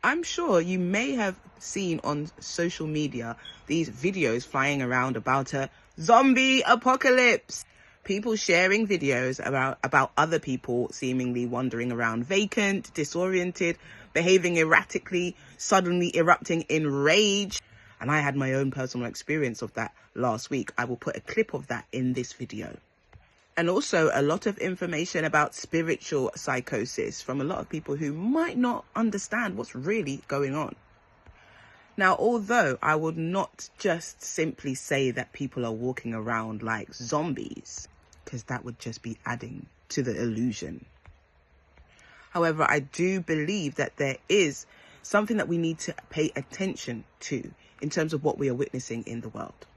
I'm sure you may have seen on social media these videos flying around about a zombie apocalypse. People sharing videos about other people seemingly wandering around vacant, disoriented, behaving erratically, suddenly erupting in rage. And I had my own personal experience of that last week. I will put a clip of that in this video. And also a lot of information about spiritual psychosis from a lot of people who might not understand what's really going on. Now, although I would not just simply say that people are walking around like zombies, because that would just be adding to the illusion. However, I do believe that there is something that we need to pay attention to in terms of what we are witnessing in the world.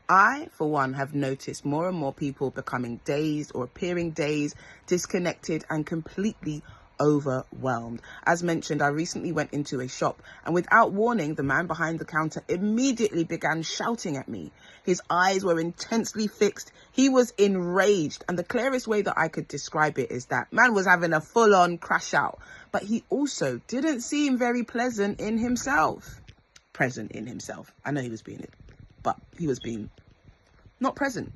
I, for one, have noticed more and more people becoming dazed or appearing dazed, disconnected and completely overwhelmed. As mentioned, I recently went into a shop and without warning, the man behind the counter immediately began shouting at me. His eyes were intensely fixed. He was enraged. And the clearest way that I could describe it is that man was having a full-on crash out. But he also didn't seem very present in himself. I know he was being it, but he was being not present.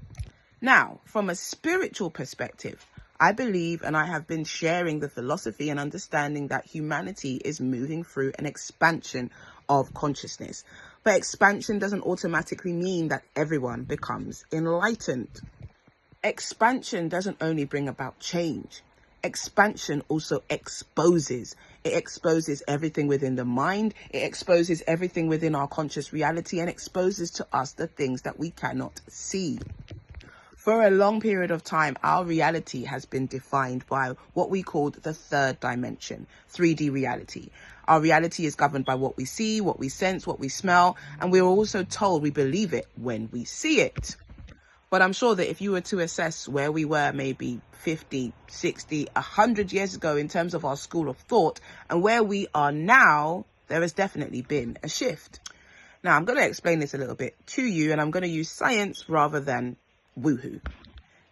Now, from a spiritual perspective, I believe and I have been sharing the philosophy and understanding that humanity is moving through an expansion of consciousness. But expansion doesn't automatically mean that everyone becomes enlightened. Expansion doesn't only bring about change. Expansion also exposes. It exposes everything within the mind. It exposes everything within our conscious reality and exposes to us the things that we cannot see. For a long period of time, our reality has been defined by what we called the third dimension, 3D reality. Our reality is governed by what we see, what we sense, what we smell, and we're also told we believe it when we see it. But I'm sure that if you were to assess where we were maybe 50, 60, 100 years ago in terms of our school of thought and where we are now, there has definitely been a shift. Now, I'm going to explain this a little bit to you, and I'm going to use science rather than woohoo.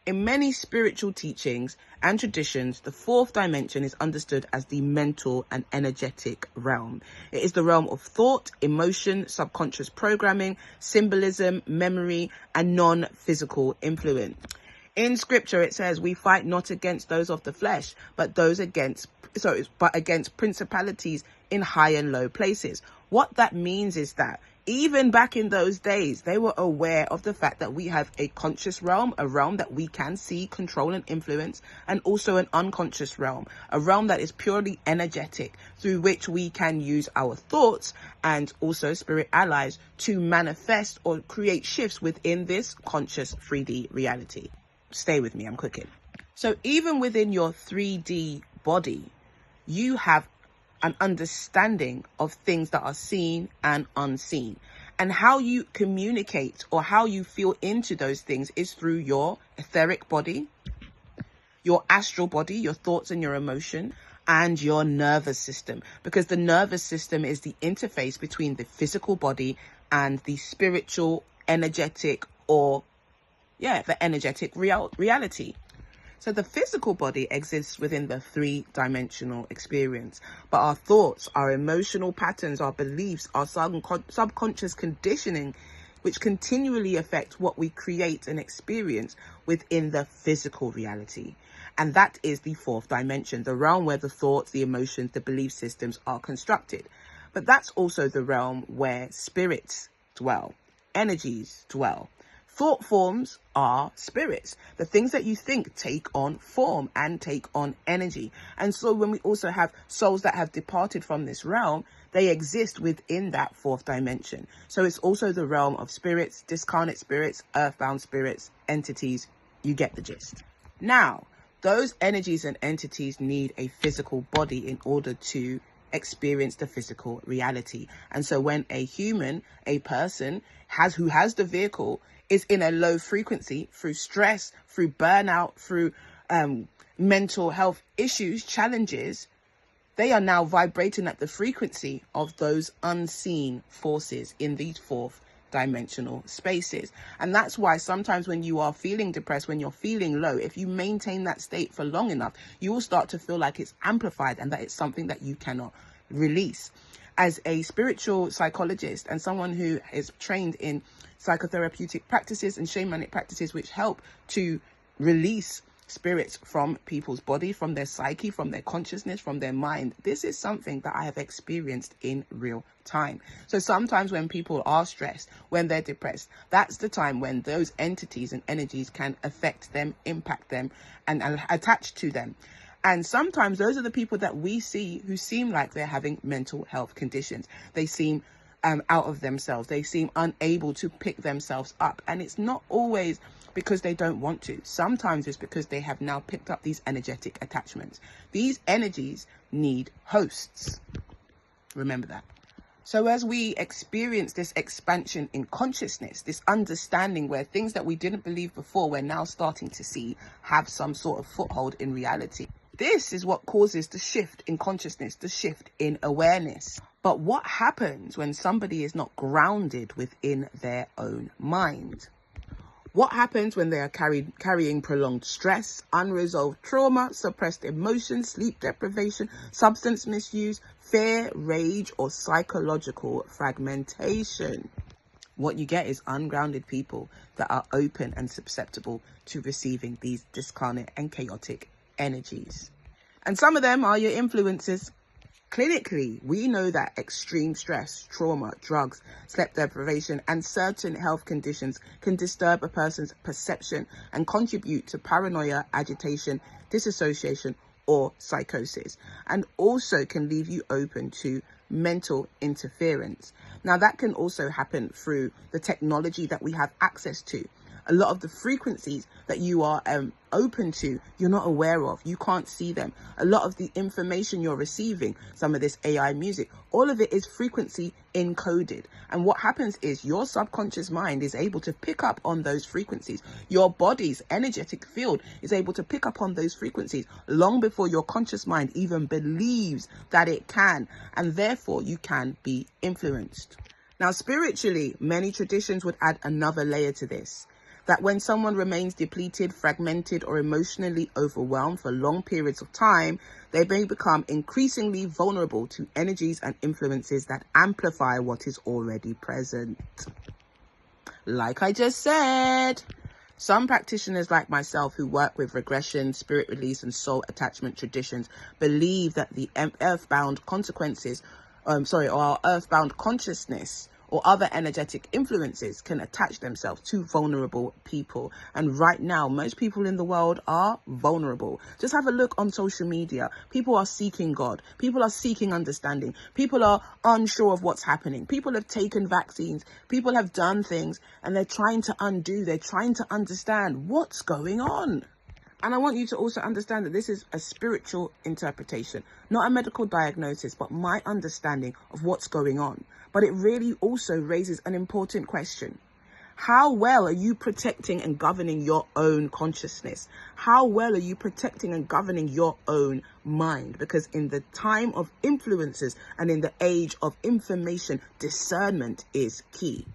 In many spiritual teachings and traditions, the fourth dimension is understood as the mental and energetic realm. It is the realm of thought, emotion, subconscious programming, symbolism, memory, and non-physical influence. In scripture, it says we fight not against those of the flesh, but against principalities in high and low places. What that means is that even back in those days, they were aware of the fact that we have a conscious realm, a realm that we can see, control and influence, and also an unconscious realm, a realm that is purely energetic, through which we can use our thoughts and also spirit allies to manifest or create shifts within this conscious 3D reality. Stay with me, I'm cooking. So even within your 3D body, you have an understanding of things that are seen and unseen. And how you communicate or how you feel into those things is through your etheric body, your astral body, your thoughts and your emotion, and your nervous system. Because the nervous system is the interface between the physical body and the spiritual, energetic, the energetic reality. So the physical body exists within the three-dimensional experience, but our thoughts, our emotional patterns, our beliefs, our subconscious conditioning, which continually affect what we create and experience within the physical reality. And that is the fourth dimension, the realm where the thoughts, the emotions, the belief systems are constructed. But that's also the realm where spirits dwell, energies dwell. Thought forms are spirits. The things that you think take on form and take on energy. And so when we also have souls that have departed from this realm, they exist within that fourth dimension. So it's also the realm of spirits, discarnate spirits, earthbound spirits, entities. You get the gist. Now, those energies and entities need a physical body in order to experience the physical reality. And so when a human, a person who has the vehicle, is in a low frequency through stress, through burnout, through mental health issues, challenges, they are now vibrating at the frequency of those unseen forces in these fourth dimensional spaces. And that's why sometimes when you are feeling depressed, when you're feeling low, if you maintain that state for long enough, you will start to feel like it's amplified and that it's something that you cannot release. As a spiritual psychologist and someone who is trained in psychotherapeutic practices and shamanic practices, which help to release spirits from people's body, from their psyche, from their consciousness, from their mind, this is something that I have experienced in real time. So sometimes when people are stressed, when they're depressed, that's the time when those entities and energies can affect them, impact them, and attach to them. And sometimes those are the people that we see who seem like they're having mental health conditions. They seem out of themselves. They seem unable to pick themselves up. And it's not always because they don't want to. Sometimes it's because they have now picked up these energetic attachments. These energies need hosts. Remember that. So as we experience this expansion in consciousness, this understanding where things that we didn't believe before, we're now starting to see have some sort of foothold in reality. This is what causes the shift in consciousness, the shift in awareness. But what happens when somebody is not grounded within their own mind? What happens when they are carrying prolonged stress, unresolved trauma, suppressed emotions, sleep deprivation, substance misuse, fear, rage, or psychological fragmentation? What you get is ungrounded people that are open and susceptible to receiving these discarnate and chaotic energies. And some of them are your influences. Clinically, we know that extreme stress, trauma, drugs, sleep deprivation, and certain health conditions can disturb a person's perception and contribute to paranoia, agitation, disassociation, or psychosis, and also can leave you open to mental interference. Now, that can also happen through the technology that we have access to. A lot of the frequencies that you are open to, you're not aware of. You can't see them. A lot of the information you're receiving, some of this AI music, all of it is frequency encoded. And what happens is your subconscious mind is able to pick up on those frequencies. Your body's energetic field is able to pick up on those frequencies long before your conscious mind even believes that it can. And therefore, you can be influenced. Now, spiritually, many traditions would add another layer to this. That when someone remains depleted, fragmented, or emotionally overwhelmed for long periods of time, they may become increasingly vulnerable to energies and influences that amplify what is already present. Like I just said, some practitioners like myself who work with regression, spirit release, and soul attachment traditions believe that the earthbound consequences, or our earthbound consciousness, or other energetic influences can attach themselves to vulnerable people. And right now, most people in the world are vulnerable. Just have a look on social media. People are seeking God. People are seeking understanding. People are unsure of what's happening. People have taken vaccines. People have done things and they're trying to undo. They're trying to understand what's going on. And I want you to also understand that this is a spiritual interpretation, not a medical diagnosis, but my understanding of what's going on. But it really also raises an important question. How well are you protecting and governing your own consciousness? How well are you protecting and governing your own mind? Because in the time of influences and in the age of information, discernment is key.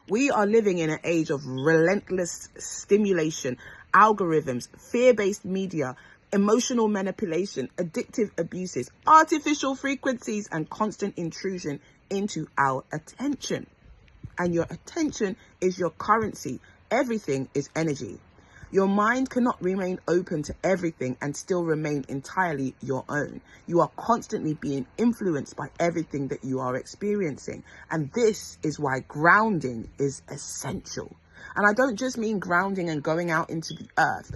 We are living in an age of relentless stimulation, algorithms, fear-based media, emotional manipulation, addictive abuses, artificial frequencies, and constant intrusion into our attention. And your attention is your currency. Everything is energy. Your mind cannot remain open to everything and still remain entirely your own. You are constantly being influenced by everything that you are experiencing. And this is why grounding is essential. And I don't just mean grounding and going out into the earth.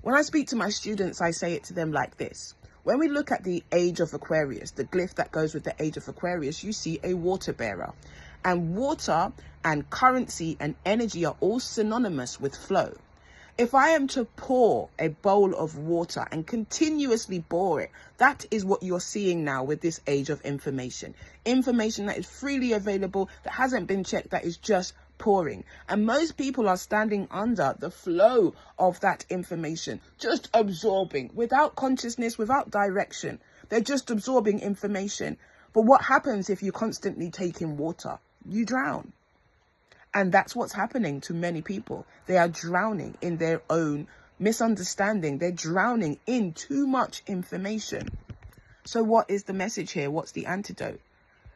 When I speak to my students, I say it to them like this. When we look at the age of Aquarius, the glyph that goes with the age of Aquarius, you see a water bearer. And water and currency and energy are all synonymous with flow. If I am to pour a bowl of water and continuously pour it, that is what you're seeing now with this age of information. Information that is freely available, that hasn't been checked, that is just pouring. And most people are standing under the flow of that information, just absorbing without consciousness, without direction. They're just absorbing information. But what happens if you constantly take in water? You drown. And that's what's happening to many people. They are drowning in their own misunderstanding. They're drowning in too much information. So what is the message here? What's the antidote?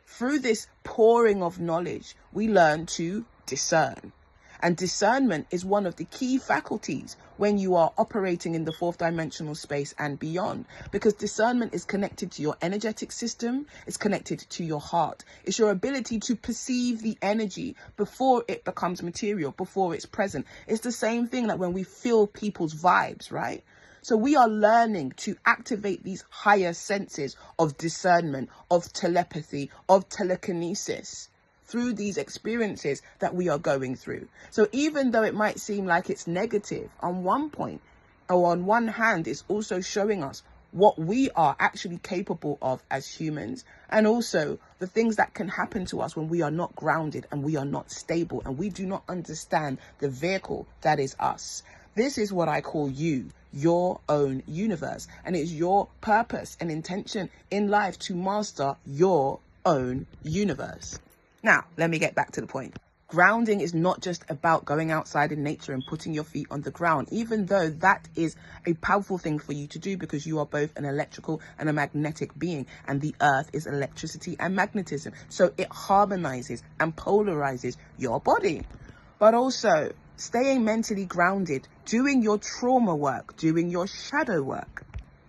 Through this pouring of knowledge, we learn to discern. And discernment is one of the key faculties when you are operating in the fourth dimensional space and beyond, because discernment is connected to your energetic system, it's connected to your heart. It's your ability to perceive the energy before it becomes material, before it's present. It's the same thing like when we feel people's vibes, right? So we are learning to activate these higher senses of discernment, of telepathy, of telekinesis through these experiences that we are going through. So even though it might seem like it's negative on one point, or on one hand, it's also showing us what we are actually capable of as humans, and also the things that can happen to us when we are not grounded and we are not stable and we do not understand the vehicle that is us. This is what I call you, your own universe, and it's your purpose and intention in life to master your own universe. Now, let me get back to the point. Grounding is not just about going outside in nature and putting your feet on the ground, even though that is a powerful thing for you to do because you are both an electrical and a magnetic being, and the earth is electricity and magnetism. So it harmonizes and polarizes your body. But also staying mentally grounded, doing your trauma work, doing your shadow work,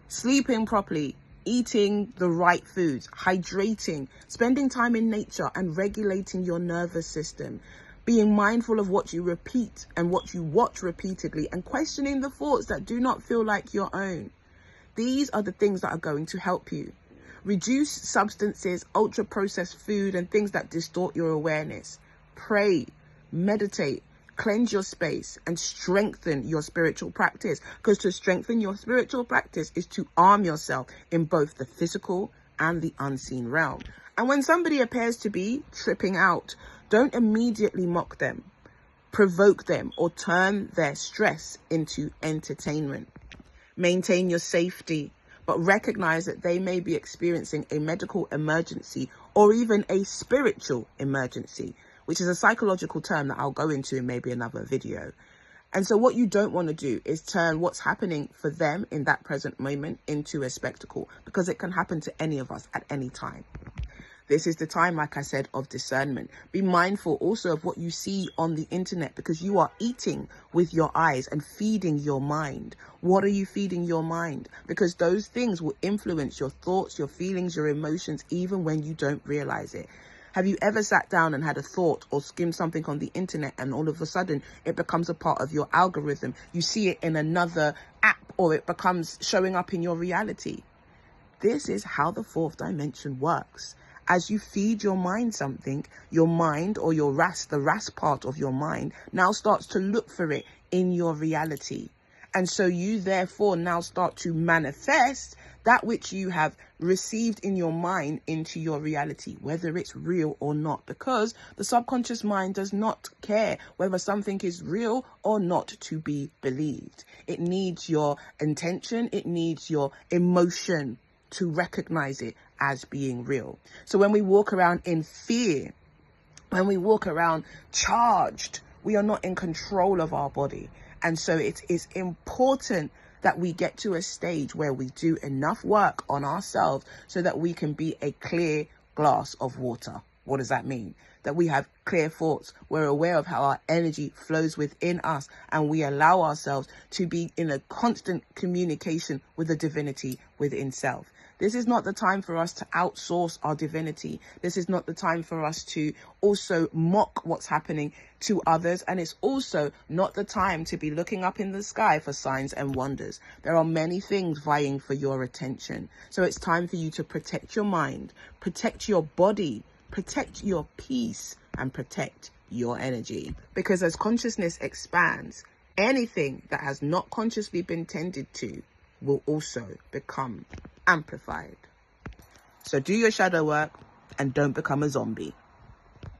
sleeping properly, eating the right foods, hydrating, spending time in nature and regulating your nervous system, being mindful of what you repeat and what you watch repeatedly, and questioning the thoughts that do not feel like your own. These are the things that are going to help you. Reduce substances, ultra-processed food, and things that distort your awareness. Pray, meditate, cleanse your space, and strengthen your spiritual practice, because to strengthen your spiritual practice is to arm yourself in both the physical and the unseen realm. And when somebody appears to be tripping out, don't immediately mock them, provoke them, or turn their stress into entertainment. Maintain your safety, but recognize that they may be experiencing a medical emergency or even a spiritual emergency, which is a psychological term that I'll go into in maybe another video. And so what you don't want to do is turn what's happening for them in that present moment into a spectacle, because it can happen to any of us at any time. This is the time, like I said, of discernment. Be mindful also of what you see on the internet, because you are eating with your eyes and feeding your mind. What are you feeding your mind? Because those things will influence your thoughts, your feelings, your emotions, even when you don't realize it. Have you ever sat down and had a thought or skimmed something on the internet and all of a sudden it becomes a part of your algorithm? You see it in another app, or it becomes showing up in your reality. This is how the fourth dimension works. As you feed your mind something, your mind, or your the RAS part of your mind, now starts to look for it in your reality. And so you therefore now start to manifest that which you have received in your mind into your reality, whether it's real or not, because the subconscious mind does not care whether something is real or not to be believed. It needs your intention, it needs your emotion to recognize it as being real. So when we walk around in fear, when we walk around charged, we are not in control of our body. And so it is important that we get to a stage where we do enough work on ourselves so that we can be a clear glass of water. What does that mean? That we have clear thoughts. We're aware of how our energy flows within us, and we allow ourselves to be in a constant communication with the divinity within self. This is not the time for us to outsource our divinity. This is not the time for us to also mock what's happening to others. And it's also not the time to be looking up in the sky for signs and wonders. There are many things vying for your attention. So it's time for you to protect your mind, protect your body, protect your peace, and protect your energy. Because as consciousness expands, anything that has not consciously been tended to will also become amplified. So do your shadow work and don't become a zombie.